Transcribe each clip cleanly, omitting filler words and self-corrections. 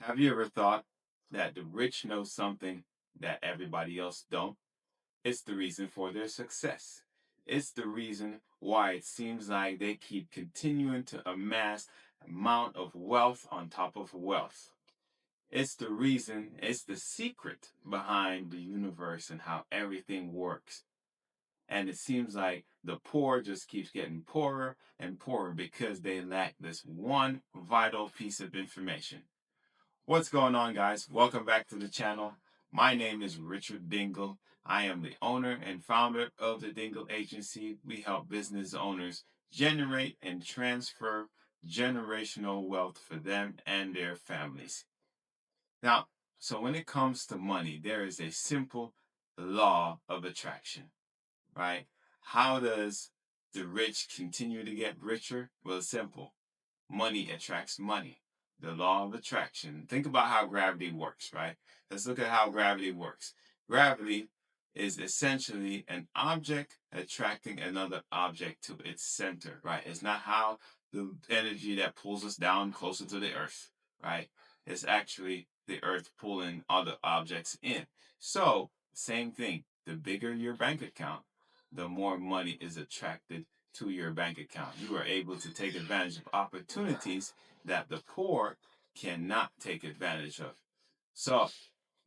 Have you ever thought that the rich know something that everybody else don't? It's the reason for their success. It's the reason why it seems like they keep continuing to amass amount of wealth on top of wealth. It's the reason, it's the secret behind the universe and how everything works. And it seems like the poor just keeps getting poorer and poorer because they lack this one vital piece of information. What's going on, guys? Welcome back to the channel. My name is Richard Dingle. I am the owner and founder of the Dingle Agency. We help business owners generate and transfer generational wealth for them and their families. Now, so when it comes to money, there is a simple law of attraction, right? How does the rich continue to get richer? Well, it's simple. Money attracts money. The law of attraction. Think about how gravity works, right? Let's look at how gravity works. Gravity is essentially an object attracting another object to its center, right? It's not how the energy that pulls us down closer to the earth, right? It's actually the earth pulling other objects in. So, same thing. The bigger your bank account, the more money is attracted to your bank account. You are able to take advantage of opportunities that the poor cannot take advantage of. So,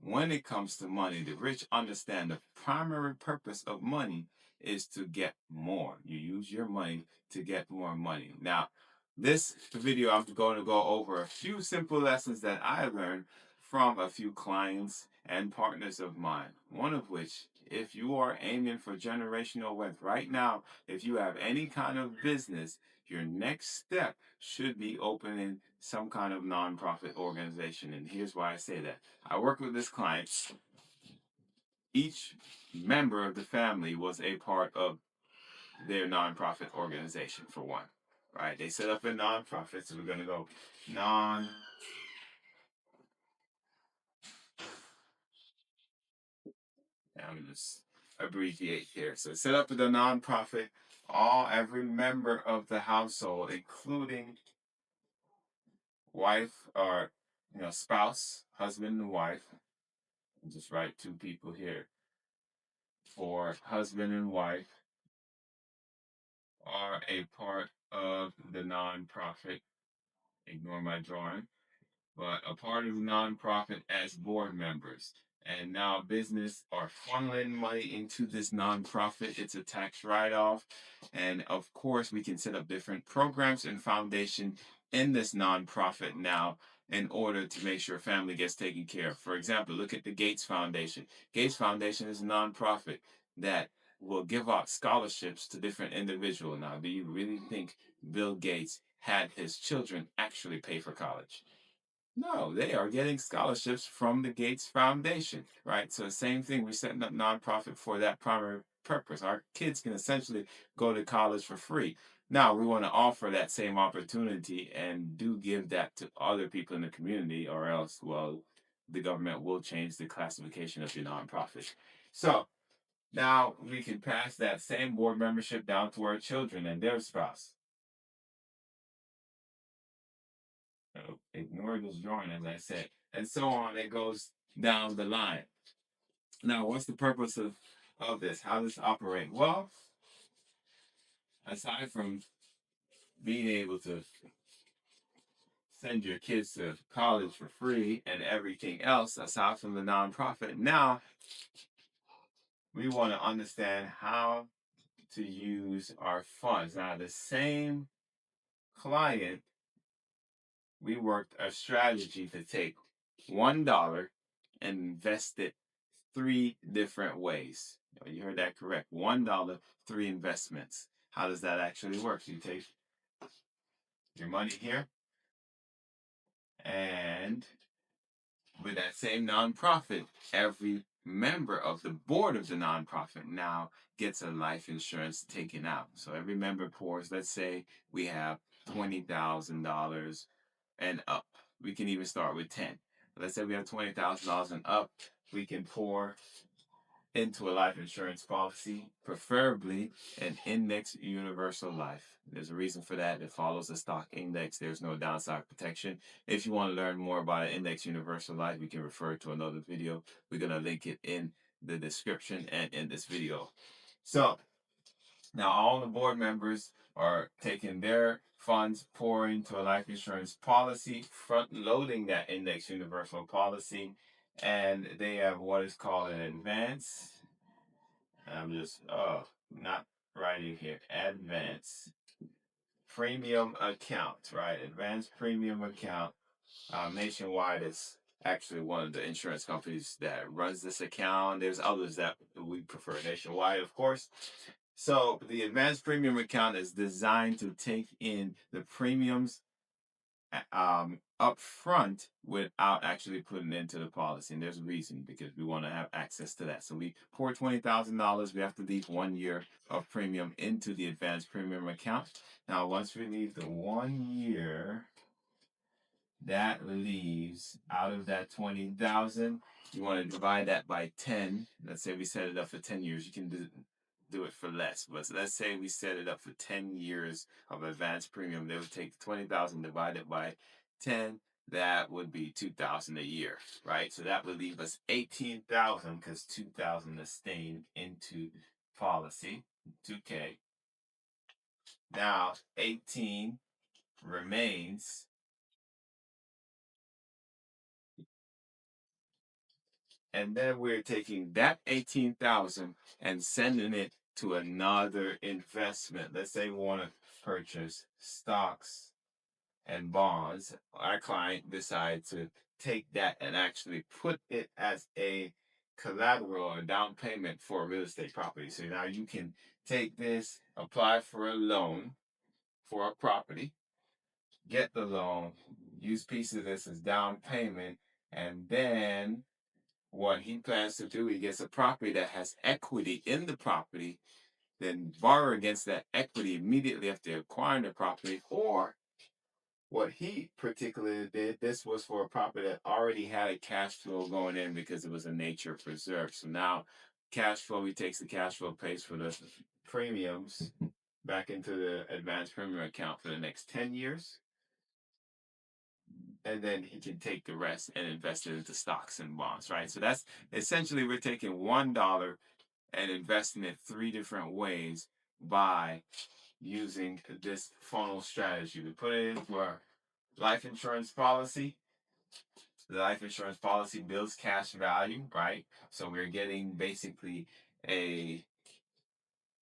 when it comes to money, the rich understand the primary purpose of money is to get more. You use your money to get more money. Now, this video, I'm going to go over a few simple lessons that I learned from a few clients and partners of mine. One of which, if you are aiming for generational wealth right now, if you have any kind of business, your next step should be opening some kind of nonprofit organization. And here's why I say that. I work with this client. Each member of the family was a part of their nonprofit organization, for one. Right? They set up a nonprofit, so we're going to go non. I'm going to just abbreviate here. So set up the nonprofit. Every member of the household, including wife or spouse, husband and wife. I'll just write two people here. For husband and wife are a part of the nonprofit. Ignore my drawing, but a part of the nonprofit as board members. And now business are funneling money into this nonprofit. It's a tax write-off. And of course, we can set up different programs and foundation in this nonprofit now in order to make sure family gets taken care of. For example, look at the Gates Foundation. Gates Foundation is a nonprofit that will give out scholarships to different individuals. Now, do you really think Bill Gates had his children actually pay for college? No, they are getting scholarships from the Gates Foundation, right? So same thing, we're setting up nonprofit for that primary purpose. Our kids can essentially go to college for free. Now we want to offer that same opportunity and do give that to other people in the community, or else, well, the government will change the classification of your nonprofit. So now we can pass that same board membership down to our children and their spouse. So ignore this drawing, as I said, and so on. It goes down the line. Now, what's the purpose of this? How does this operate? Well, aside from being able to send your kids to college for free and everything else, aside from the nonprofit, now we want to understand how to use our funds. Now, the same client, we worked a strategy to take $1 and invest it three different ways. You heard that correct. $1, three investments. How does that actually work? You take your money here, and with that same nonprofit, every member of the board of the nonprofit now gets a life insurance taken out. So every member pours, let's say we have $20,000 and up. We can even start with 10. Let's say we have $20,000 and up. We can pour into a life insurance policy, preferably an index universal life. There's a reason for that. It follows the stock index. There's no downside protection. If you want to learn more about an index universal life, you can refer to another video. We're going to link it in the description and in this video. So now all the board members are taking their funds, pouring into a life insurance policy, front loading that index universal policy, and they have what is called an advance. I'm just not writing here. Advance premium account, right? Advanced premium account. Nationwide is actually one of the insurance companies that runs this account. There's others that we prefer. Nationwide, of course. So the advanced premium account is designed to take in the premiums up front without actually putting into the policy. And there's a reason, because we want to have access to that. So we pour $20,000. We have to leave 1 year of premium into the advanced premium account. Now, once we leave the 1 year, that leaves out of that 20,000, you want to divide that by 10. Let's say we set it up for 10 years. You can do it for less, but let's say we set it up for 10 years of advanced premium. They would take 20,000 divided by 10. That would be 2,000 a year, right? So that would leave us 18,000, because 2,000 is staying into policy, 2K. Now 18 remains. And then we're taking that 18,000 and sending it to another investment. Let's say we want to purchase stocks and bonds. Our client decides to take that and actually put it as a collateral or down payment for a real estate property. So now you can take this, apply for a loan for a property, get the loan, use piece of this as down payment, and then what he plans to do, he gets a property that has equity in the property, then borrow against that equity immediately after acquiring the property. Or what he particularly did, this was for a property that already had a cash flow going in because it was a nature preserve. So now cash flow, he takes the cash flow, pays for the premiums back into the advanced premium account for the next 10 years. And then he can take the rest and invest it into stocks and bonds, right? So that's essentially, we're taking $1 and investing it 3 different ways by using this funnel strategy. We put it into our life insurance policy. The life insurance policy builds cash value, right? So we're getting basically a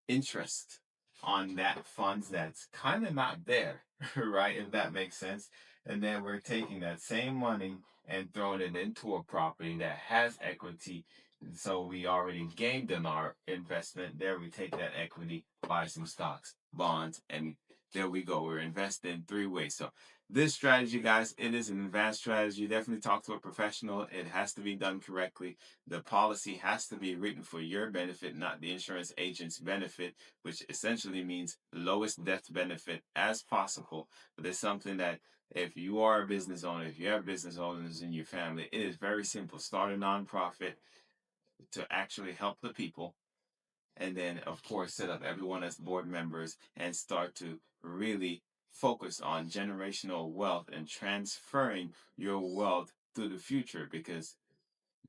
interest on that funds that's kind of not there, right? If that makes sense. And then we're taking that same money and throwing it into a property that has equity. So we already gained in our investment. There we take that equity, buy some stocks, bonds, and there we go. We're investing in 3 ways. So this strategy, guys, it is an advanced strategy. Definitely talk to a professional. It has to be done correctly. The policy has to be written for your benefit, not the insurance agent's benefit, which essentially means lowest death benefit as possible. But it's something that, if you are a business owner, if you have business owners in your family, it is very simple. Start a nonprofit to actually help the people. And then, of course, set up everyone as board members and start to really focus on generational wealth and transferring your wealth to the future, because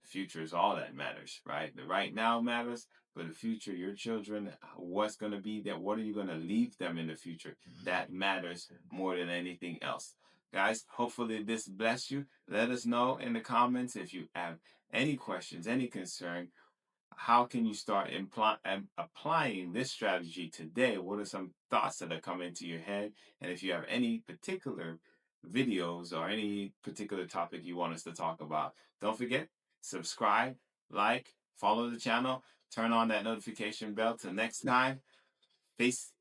the future is all that matters, right? The right now matters, but the future, your children, what's going to be there? What are you going to leave them in the future? That matters more than anything else. Guys, hopefully this bless you. Let us know in the comments if you have any questions, any concern. How can you start applying this strategy today? What are some thoughts that are coming to your head? And if you have any particular videos or any particular topic you want us to talk about, don't forget, subscribe, like, follow the channel, turn on that notification bell. Till next time, peace.